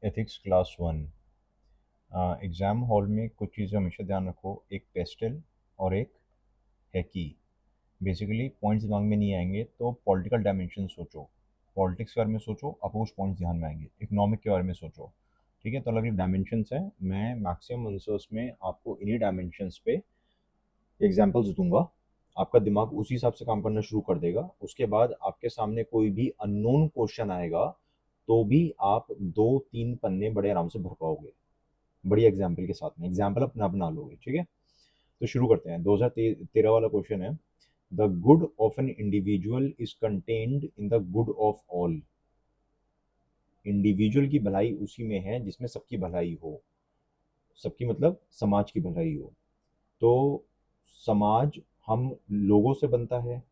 Ethics class one. Exam hall में कुछ चीज़ें हमेशा ध्यान रखो, एक पेस्टल और एक है की। बेसिकली पॉइंट्स दिमाग में नहीं आएंगे तो पॉलिटिकल डायमेंशन सोचो, पॉलिटिक्स के बारे में सोचो, आपको कुछ पॉइंट्स ध्यान में आएंगे। इकोनॉमिक के बारे में सोचो, ठीक है। तो अलग अलग डायमेंशंस हैं, मैं मैक्सिमम आंसर्स में आपको इन्हीं डायमेंशंस पे एग्जांपल्स दूंगा। आपका दिमाग उसी हिसाब से काम करना शुरू कर देगा। उसके बाद आपके सामने कोई भी अननोन क्वेश्चन आएगा तो भी आप 2-3 पन्ने बड़े आराम से भर पाओगे, बढ़िया एग्जाम्पल के साथ में। एग्जाम्पल अपना बना लोगे, ठीक है। तो शुरू करते हैं। 2013 वाला क्वेश्चन है, the good of an individual is contained in the good of all. Individual की भलाई उसी में है जिसमें सबकी भलाई हो। सबकी मतलब समाज की भलाई हो। तो समाज हम लोगों से बनता है,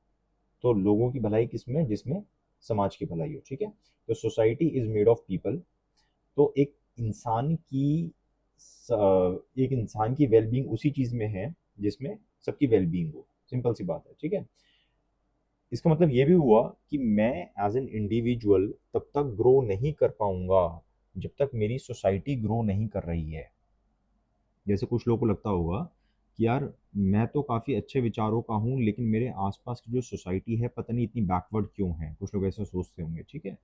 तो लोगों की भलाई किसमें, जिसमें समाज की भलाई हो, ठीक है। तो society is made of people. तो इंसान की एक इंसान की वेलबींग उसी चीज में है जिसमें सबकी वेलबींग हो। सिंपल सी बात है, ठीक है। इसका मतलब ये भी हुआ कि मैं एज एन इंडिविजुअल तब तक ग्रो नहीं कर पाऊंगा जब तक मेरी सोसाइटी ग्रो नहीं कर रही है। जैसे कुछ लोगों को लगता होगा कि यार मैं तो काफ़ी अच्छे विचारों का हूँ, लेकिन मेरे आसपास की जो सोसाइटी है पता नहीं इतनी बैकवर्ड क्यों है। कुछ लोग ऐसा सोचते होंगे, ठीक है।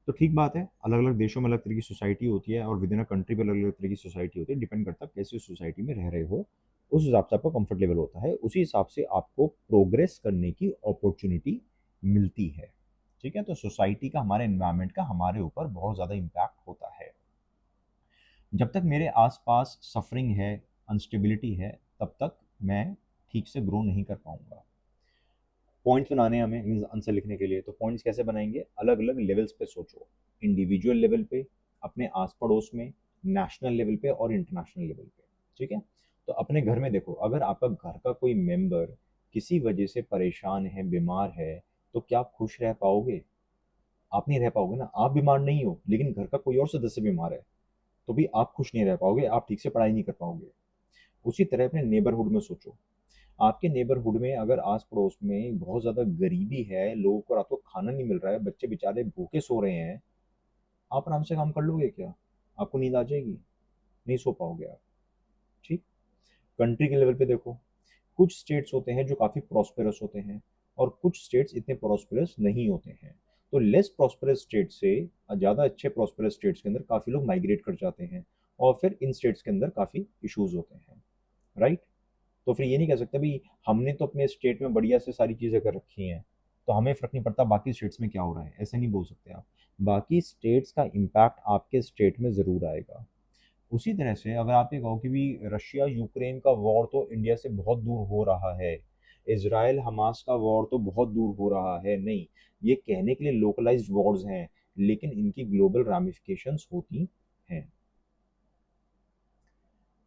तो ठीक बात है, अलग अलग देशों में अलग तरह की सोसाइटी होती है और विद इन अ कंट्री भी अलग अलग तरह की सोसाइटी होती है। डिपेंड करता है कैसी सोसाइटी में रह रहे हो, उस हिसाब से आपका कंफर्ट लेवल होता है, उसी हिसाब से आपको प्रोग्रेस करने की अपॉर्चुनिटी मिलती है, ठीक है। तो सोसाइटी का, हमारे एनवायरनमेंट का हमारे ऊपर बहुत ज़्यादा इम्पैक्ट होता है। जब तक मेरे आसपास सफरिंग है, अनस्टेबिलिटी है, तब तक मैं ठीक से ग्रो नहीं कर पाऊंगा। पॉइंट्स बनाने हैं हमें मीन्स आंसर लिखने के लिए, तो पॉइंट्स कैसे बनाएंगे, अलग अलग लेवल्स पे सोचो। इंडिविजुअल लेवल पे, अपने आस पड़ोस में, नेशनल लेवल पे और इंटरनेशनल लेवल पे, ठीक है। तो अपने घर में देखो, अगर आपका घर का कोई मेंबर किसी वजह से परेशान है, बीमार है, तो क्या आप खुश रह पाओगे? आप नहीं रह पाओगे ना। आप बीमार नहीं हो लेकिन घर का कोई और सदस्य बीमार है, तो भी आप खुश नहीं रह पाओगे, आप ठीक से पढ़ाई नहीं कर पाओगे। उसी तरह अपने नेबरहुड में सोचो। आपके नेबरहुड में अगर आस पड़ोस में बहुत ज़्यादा गरीबी है, लोगों को रात को खाना नहीं मिल रहा है, बच्चे बेचारे भूखे सो रहे हैं, आप आराम से काम कर लोगे क्या? आपको नींद आ जाएगी? नहीं सो पाओगे आप, ठीक। कंट्री के लेवल पे देखो, कुछ स्टेट्स होते हैं जो काफ़ी प्रॉस्पेरस होते हैं और कुछ स्टेट्स इतने प्रॉस्पेरस नहीं होते हैं। तो लेस प्रॉस्पेरस स्टेट से ज़्यादा अच्छे प्रॉस्पेरस स्टेट्स के अंदर काफ़ी लोग माइग्रेट कर जाते हैं और फिर इन स्टेट्स के अंदर काफ़ी इश्यूज होते हैं, राइट। तो फिर ये नहीं कह सकते भाई हमने तो अपने स्टेट में बढ़िया से सारी चीज़ें कर रखी हैं तो हमें फ़र्क नहीं पड़ता बाकी स्टेट्स में क्या हो रहा है, ऐसे नहीं बोल सकते आप। बाकी स्टेट्स का इम्पैक्ट आपके स्टेट में ज़रूर आएगा। उसी तरह से अगर आप ये कहो कि भी रशिया यूक्रेन का वॉर तो इंडिया से बहुत दूर हो रहा है, इसराइल हमास का वॉर तो बहुत दूर हो रहा है, नहीं, ये कहने के लिए लोकलाइज्ड वॉर्स हैं, लेकिन इनकी ग्लोबल रामिफिकेशंस होती हैं।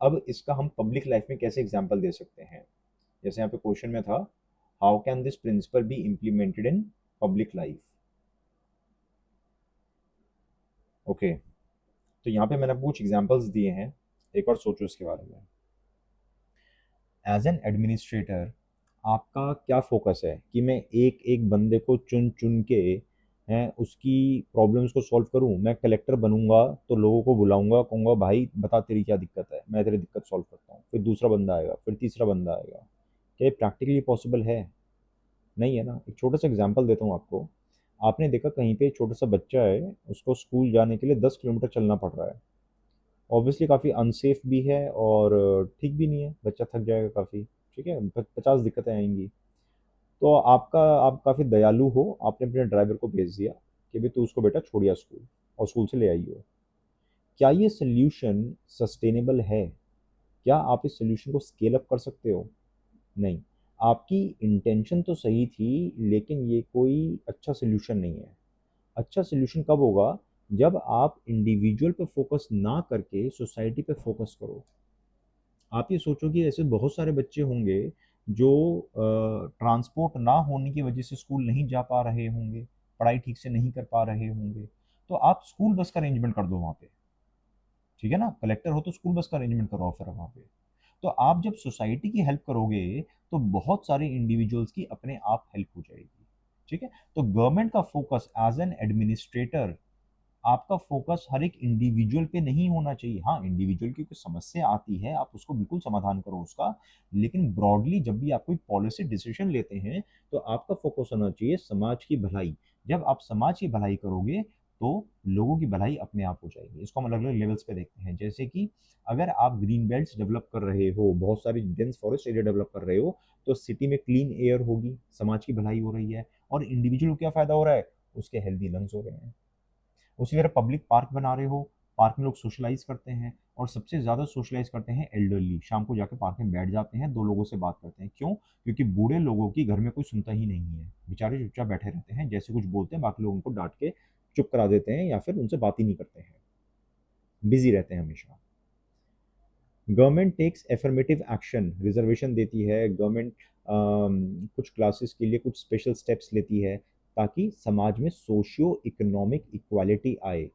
अब इसका हम पब्लिक लाइफ में कैसे एग्जाम्पल दे सकते हैं? जैसे यहाँ पे क्वेश्चन में था, how can this principle be implemented in public life. Okay, तो यहाँ पे मैंने आपको कुछ एग्जांपल्स दिए हैं, एक और सोचो इसके बारे में। एज एन एडमिनिस्ट्रेटर आपका क्या फोकस है कि मैं एक एक बंदे को चुन चुन के हैं उसकी प्रॉब्लम्स को सॉल्व करूं? मैं कलेक्टर बनूंगा तो लोगों को बुलाऊंगा, कहूंगा भाई बता तेरी क्या दिक्कत है, मैं तेरी दिक्कत सॉल्व करता हूँ, फिर दूसरा बंदा आएगा, फिर तीसरा बंदा आएगा। क्या ये प्रैक्टिकली पॉसिबल है? नहीं है ना। एक छोटा सा एग्जांपल देता हूँ आपको। आपने देखा कहीं पे एक छोटा सा बच्चा है, उसको स्कूल जाने के लिए 10 किलोमीटर चलना पड़ रहा है। ऑब्वियसली काफ़ी अनसेफ भी है और ठीक भी नहीं है, बच्चा थक जाएगा काफ़ी, ठीक है, 50 दिक्कतें आएंगी। तो आप काफ़ी दयालु हो, आपने अपने ड्राइवर को भेज दिया कि भाई तू उसको बेटा छोड़िया स्कूल और स्कूल से ले आइए। क्या ये सोल्यूशन सस्टेनेबल है? क्या आप इस सोल्यूशन को स्केल अप कर सकते हो? नहीं। आपकी इंटेंशन तो सही थी लेकिन ये कोई अच्छा सोल्यूशन नहीं है। अच्छा सोल्यूशन कब होगा? जब आप इंडिविजुअल पे फोकस ना करके सोसाइटी पे फोकस करो। आप ये सोचो कि ऐसे बहुत सारे बच्चे होंगे जो ट्रांसपोर्ट ना होने की वजह से स्कूल नहीं जा पा रहे होंगे, पढ़ाई ठीक से नहीं कर पा रहे होंगे, तो आप स्कूल बस का अरेंजमेंट कर दो वहाँ पे, ठीक है ना। कलेक्टर हो तो स्कूल बस का अरेंजमेंट करो फिर वहाँ पे। तो आप जब सोसाइटी की हेल्प करोगे तो बहुत सारे इंडिविजुअल्स की अपने आप हेल्प हो जाएगी, ठीक है। तो गवर्नमेंट का फोकस एज एन एडमिनिस्ट्रेटर आपका फोकस हर एक इंडिविजुअल पे नहीं होना चाहिए। हाँ, इंडिविजुअल की कोई समस्या आती है, आप उसको बिल्कुल समाधान करो उसका, लेकिन ब्रॉडली जब भी आप कोई पॉलिसी डिसीजन लेते हैं, तो आपका फोकस होना चाहिए समाज की भलाई। जब आप समाज की भलाई करोगे, तो लोगों की भलाई अपने आप हो जाएगी। इसको हम अलग-अलग लेवल्स पे देखते हैं, जैसे कि अगर आप ग्रीन बेल्ट्स डेवलप कर रहे हो, बहुत सारी डेंस फॉरेस्ट एरिया डेवलप कर रहे हो, तो सिटी में क्लीन एयर होगी, समाज की भलाई हो रही है, और इंडिविजुअल को क्या फ़ायदा हो रहा है? उसके हेल्दी लंग्स हो रहे हैं। उसी तरह पब्लिक पार्क बना रहे हो, पार्क में लोग सोशलाइज करते हैं, और सबसे ज़्यादा सोशलाइज करते हैं एल्डरली। शाम को जाके पार्क में बैठ जाते हैं, दो लोगों से बात करते हैं। क्यों? क्योंकि बूढ़े लोगों की घर में कोई सुनता ही नहीं है, बेचारे चुपचाप बैठे रहते हैं, जैसे कुछ बोलते हैं बाकी लोग उनको डांट के चुप करा देते हैं, या फिर उनसे बात ही नहीं करते हैं, बिजी रहते हैं हमेशा। Government takes affirmative action, reservation देती है गवर्नमेंट, कुछ क्लासेस के लिए कुछ स्पेशल स्टेप्स लेती है, ताकि समाज में सोशियो इकोनॉमिक इक्वालिटी आए।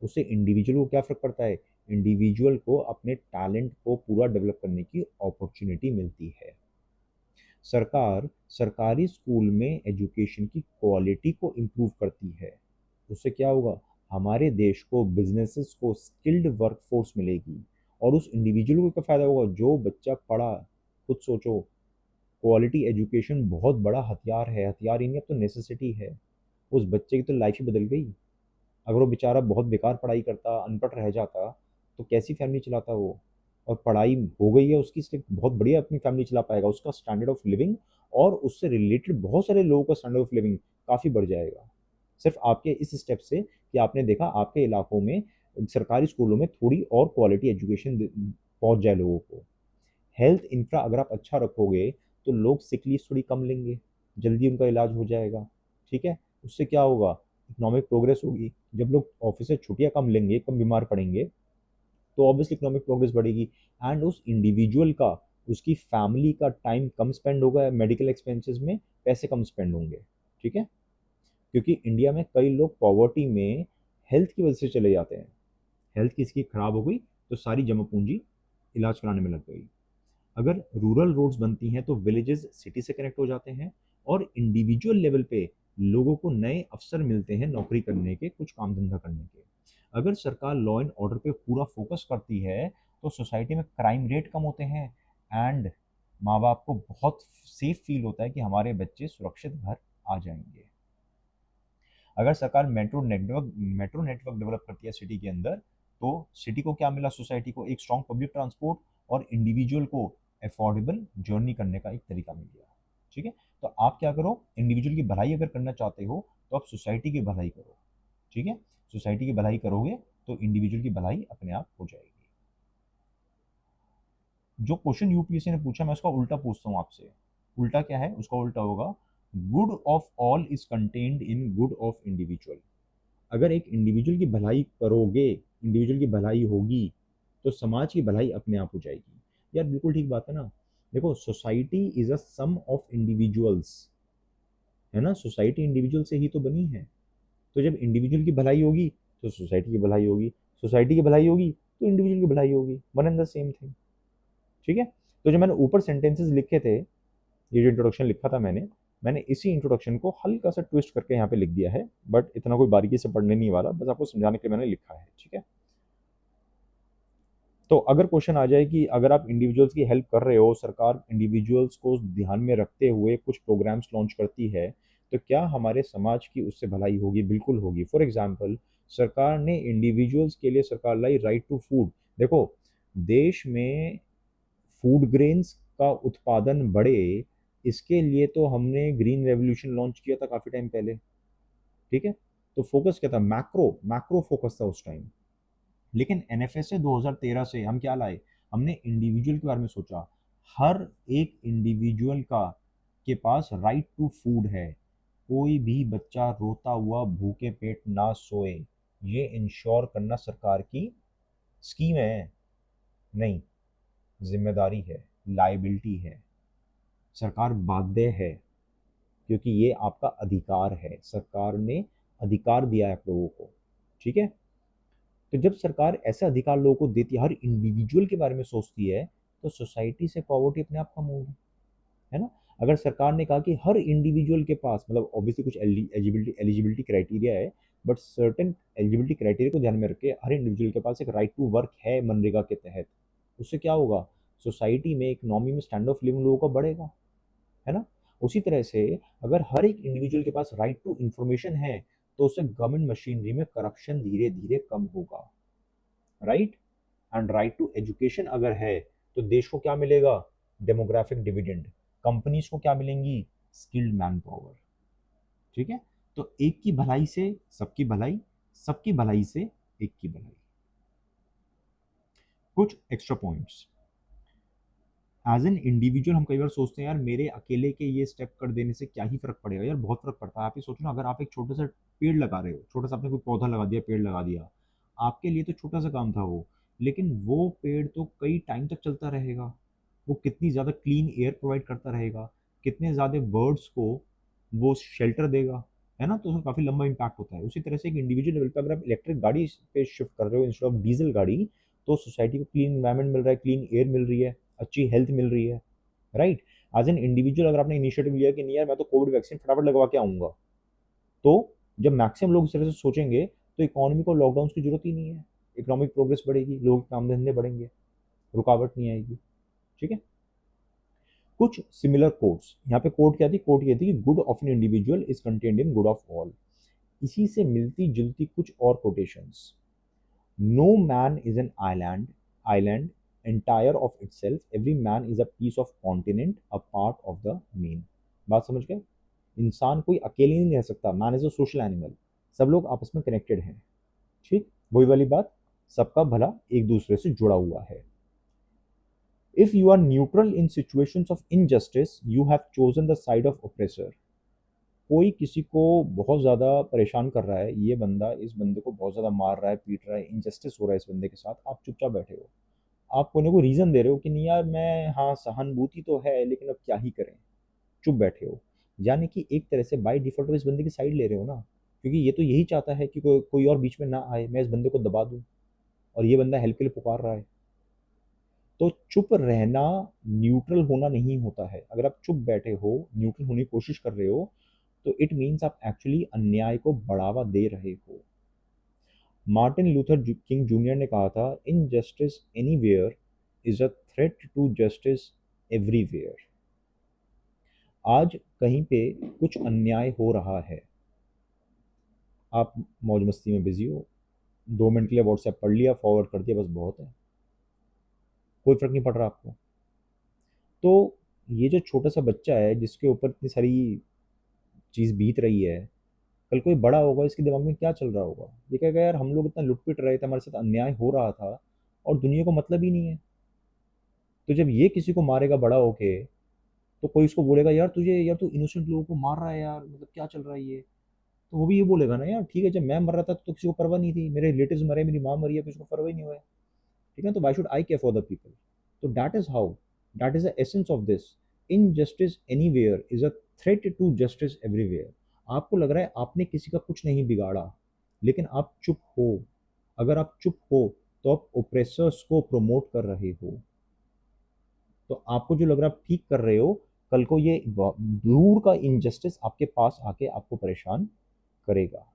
उससे इंडिविजुअल को क्या फ़र्क पड़ता है? इंडिविजुअल को अपने टैलेंट को पूरा डेवलप करने की अपॉर्चुनिटी मिलती है। सरकार सरकारी स्कूल में एजुकेशन की क्वालिटी को इम्प्रूव करती है। उससे क्या होगा? हमारे देश को, बिजनेसेस को स्किल्ड वर्कफोर्स मिलेगी, और उस इंडिविजुअल को क्या फ़ायदा होगा? जो बच्चा पढ़ा, खुद सोचो, क्वालिटी एजुकेशन बहुत बड़ा हथियार है, हथियार ही नहीं, अब तो नेसेसिटी है। उस बच्चे की तो लाइफ ही बदल गई। अगर वो बेचारा बहुत बेकार पढ़ाई करता, अनपढ़ रह जाता, तो कैसी फैमिली चलाता वो? और पढ़ाई हो गई है उसकी, इसलिए बहुत बढ़िया अपनी फैमिली चला पाएगा, उसका स्टैंडर्ड ऑफ लिविंग और उससे रिलेटेड बहुत सारे लोगों का स्टैंडर्ड ऑफ लिविंग काफ़ी बढ़ जाएगा, सिर्फ आपके इस स्टेप से, कि आपने देखा आपके इलाकों में सरकारी स्कूलों में थोड़ी और क्वालिटी एजुकेशन पहुंच जाए लोगों को। हेल्थ इंफ्रा अगर आप अच्छा रखोगे, तो लोग सिक लीव थोड़ी कम लेंगे, जल्दी उनका इलाज हो जाएगा। ठीक है? उससे क्या होगा? इकोनॉमिक प्रोग्रेस होगी। जब लोग ऑफिस से छुट्टियां कम लेंगे, कम बीमार पड़ेंगे, तो ऑब्वियसली इकोनॉमिक प्रोग्रेस बढ़ेगी, एंड उस इंडिविजुअल का, उसकी फैमिली का टाइम कम स्पेंड होगा मेडिकल एक्सपेंसेस में, पैसे कम स्पेंड होंगे। ठीक है? क्योंकि इंडिया में कई लोग पॉवर्टी में हेल्थ की वजह से चले जाते हैं। हेल्थ किसी की खराब हो गई, तो सारी जमा पूंजी इलाज कराने में लग गई। अगर रूरल रोड्स बनती हैं, तो विलेजेस सिटी से कनेक्ट हो जाते हैं, और इंडिविजुअल लेवल पे लोगों को नए अवसर मिलते हैं नौकरी करने के, कुछ काम धंधा करने के। अगर सरकार लॉ एंड ऑर्डर पे पूरा फोकस करती है, तो सोसाइटी में क्राइम रेट कम होते हैं, एंड माँ बाप को बहुत सेफ फील होता है कि हमारे बच्चे सुरक्षित घर आ जाएंगे। अगर सरकार मेट्रो नेटवर्क डेवलप करती है सिटी के अंदर, तो सिटी को क्या मिला? सोसाइटी को एक स्ट्रॉन्ग पब्लिक ट्रांसपोर्ट, और इंडिविजुअल को अफोर्डेबल जर्नी करने का एक तरीका मिल गया। ठीक है? तो आप क्या करो, इंडिविजुअल की भलाई अगर करना चाहते हो, तो आप सोसाइटी की भलाई करो। ठीक है? सोसाइटी की भलाई करोगे, तो इंडिविजुअल की भलाई अपने आप हो जाएगी। जो क्वेश्चन यूपीएससी ने पूछा, मैं उसका उल्टा पूछता हूँ आपसे। उल्टा क्या है? उसका उल्टा होगा, good of all is contained in good of individual. अगर एक इंडिविजुअल की भलाई करोगे, इंडिविजुअल की भलाई होगी, तो समाज की भलाई अपने आप हो जाएगी। यार बिल्कुल ठीक बात है ना? देखो, society is a sum of individuals, है ना? सोसाइटी इंडिविजुअल से ही तो बनी है। तो जब इंडिविजुअल की भलाई होगी, तो सोसाइटी की भलाई होगी, सोसाइटी की भलाई होगी, तो इंडिविजुअल की भलाई होगी, one and the same thing. ठीक है? तो जो मैंने ऊपर सेंटेंसेस लिखे थे, ये जो इंट्रोडक्शन लिखा था मैंने इसी इंट्रोडक्शन को हल्का सा ट्विस्ट करके यहाँ पे लिख दिया है, बट इतना कोई बारीकी से पढ़ने नहीं वाला, बस आपको समझाने के लिए मैंने लिखा है। ठीक है? तो अगर क्वेश्चन आ जाए कि अगर आप इंडिविजुअल्स की हेल्प कर रहे हो, सरकार इंडिविजुअल्स को ध्यान में रखते हुए कुछ प्रोग्राम्स लॉन्च करती है, तो क्या हमारे समाज की उससे भलाई होगी? बिल्कुल होगी। फॉर एग्जाम्पल, सरकार ने इंडिविजुअल्स के लिए सरकार लाई राइट टू फूड। देखो, देश में फूड ग्रेन्स का उत्पादन बढ़े, इसके लिए तो हमने ग्रीन रेवोल्यूशन लॉन्च किया था काफ़ी टाइम पहले। ठीक है? तो फोकस क्या था? मैक्रो मैक्रो फोकस था उस टाइम। लेकिन एनएफएस से 2013 से हम क्या लाए? हमने इंडिविजुअल के बारे में सोचा। हर एक इंडिविजुअल का के पास राइट टू फूड है। कोई भी बच्चा रोता हुआ भूखे पेट ना सोए, ये इंश्योर करना सरकार की स्कीम है, नहीं, जिम्मेदारी है, लाइबिलिटी है। सरकार बाध्य है, क्योंकि ये आपका अधिकार है, सरकार ने अधिकार दिया है आप लोगों को। ठीक है? तो जब सरकार ऐसा अधिकार लोगों को देती है, हर इंडिविजुअल के बारे में सोचती है, तो सोसाइटी से पॉवर्टी अपने आप कम होगी, है ना? अगर सरकार ने कहा कि हर इंडिविजुअल के पास, मतलब ऑब्वियसली कुछ एलिजिबिलिटी क्राइटेरिया है, बट सर्टेन एलिजिबिलिटी क्राइटेरिया को ध्यान में रख के हर इंडिविजुअल के पास एक राइट टू वर्क है मनरेगा के तहत। उससे क्या होगा, सोसाइटी में, इकोनॉमी में स्टैंडर्ड ऑफ लिविंग लोगों का बढ़ेगा, है ना। उसी तरह से अगर हर एक इंडिविजुअल के पास राइट टू इंफॉर्मेशन है तो उससे गवर्नमेंट मशीनरी में करप्शन धीरे धीरे कम होगा, right. And right to education अगर है तो देश को क्या मिलेगा, डेमोग्राफिक डिविडेंड। कंपनीज को क्या मिलेंगी, स्किल्ड मैन पावर। ठीक है, तो एक की भलाई से सबकी भलाई, सबकी भलाई से एक की भलाई। कुछ extra points, as an individual हम कई बार सोचते हैं यार मेरे अकेले के ये स्टेप कर देने से क्या ही फर्क पड़ेगा, यार बहुत फर्क पड़ता है। आप ये सोचो ना, अगर आप एक छोटा सा पेड़ लगा रहे हो, छोटा सा आपने कोई पौधा लगा दिया, पेड़ लगा दिया, आपके लिए तो छोटा सा काम था वो, लेकिन वो पेड़ तो कई टाइम तक चलता रहेगा। वो कितनी ज़्यादा क्लीन एयर प्रोवाइड करता रहेगा, कितने ज़्यादा बर्ड्स को वो शेल्टर देगा, है ना। तो उसका काफ़ी लंबा इम्पैक्ट होता है। उसी तरह से एक इंडिविजुअल लेवल पर अगर आप इलेक्ट्रिक गाड़ी पे शिफ्ट कर रहे हो इंस्टेड ऑफ डीजल गाड़ी, तो सोसाइटी को क्लीन एनवायरनमेंट मिल रहा है, क्लीन एयर मिल रही है, अच्छी हेल्थ मिल रही है, राइट। एज एन इंडिविजुअल अगर आपने इनिशिएटिव लिया कि नहीं यार मैं तो कोविड वैक्सीन फटाफट लगवा के आऊंगा, तो जब मैक्सिमम लोग इस तरह से सोचेंगे तो इकोनॉमी को लॉकडाउन की जरूरत ही नहीं है। इकोनॉमिक प्रोग्रेस बढ़ेगी, लोगों के काम धंधे बढ़ेंगे, रुकावट नहीं आएगी। ठीक है, कुछ सिमिलर कोट्स यहाँ पे। कोट क्या थी, कोट ये थी कि good of an individual is contained in good of all. इसी से मिलती जुलती कुछ और quotations. No man is an island entire of itself, every man is a piece of continent, a part of the main। बात समझ गए, इंसान कोई अकेले नहीं रह सकता, man is a social animal, सब लोग आपस में कनेक्टेड हैं। ठीक, वही वाली बात, सबका भला एक दूसरे से जुड़ा हुआ है। If you are neutral in situations of injustice you have chosen the side of oppressor. कोई किसी को बहुत ज़्यादा परेशान कर रहा है, ये बंदा इस बंदे को बहुत ज़्यादा मार रहा है, पीट रहा है, इनजस्टिस हो रहा है इस बंदे के साथ, आप चुपचाप बैठे हो, आप कोई ना कोई रीज़न दे रहे हो कि नहीं यार मैं, हाँ सहानुभूति तो है लेकिन अब क्या ही करें, चुप बैठे हो। यानी कि एक तरह से बाय डिफॉल्ट इस बंदे की साइड ले रहे हो ना, क्योंकि ये तो यही चाहता है कि कोई और बीच में ना आए, मैं इस बंदे को दबा दूं, और ये बंदा हेल्प के लिए पुकार रहा है। तो चुप रहना न्यूट्रल होना नहीं होता है। अगर आप चुप बैठे हो, न्यूट्रल होने की कोशिश कर रहे हो, तो इट मीन्स आप एक्चुअली अन्याय को बढ़ावा दे रहे हो। मार्टिन लूथर किंग जूनियर ने कहा था, injustice anywhere is a threat to justice everywhere. आज कहीं पे कुछ अन्याय हो रहा है, आप मौज मस्ती में बिजी हो, 2 मिनट के लिए व्हाट्सएप पढ़ लिया, फॉरवर्ड कर दिया, बस बहुत है, कोई फर्क नहीं पड़ रहा आपको। तो ये जो छोटा सा बच्चा है जिसके ऊपर इतनी सारी चीज़ बीत रही है, कल कोई बड़ा होगा, इसके दिमाग में क्या चल रहा होगा, ये कहेगा यार हम लोग इतना लुट पिट रहे थे, हमारे साथ अन्याय हो रहा था और दुनिया को मतलब ही नहीं है। तो जब ये किसी को मारेगा बड़ा होके, तो कोई उसको बोलेगा यार तुझे, यार तू इनोसेंट लोगों को मार रहा है यार, मतलब क्या चल रहा है ये। तो वो भी ये बोलेगा ना यार ठीक है, जब मैं मर रहा था तो किसी को परवाह नहीं थी, मेरे रिलेटिव्स मरे, मेरी माँ मरी है, किसी को परवाह ही नहीं हुआ है। ठीक है, तो why should I care for the people. तो that is how, that is the essence of this. Injustice anywhere is a threat to justice everywhere. आपको लग रहा है आपने किसी का कुछ नहीं बिगाड़ा, लेकिन आप चुप हो। अगर आप चुप हो तो आप ओप्रेसर्स को प्रमोट कर रहे हो। तो आपको जो लग रहा है आप ठीक कर रहे हो, कल को ये दूर का इनजस्टिस आपके पास आके आपको परेशान करेगा।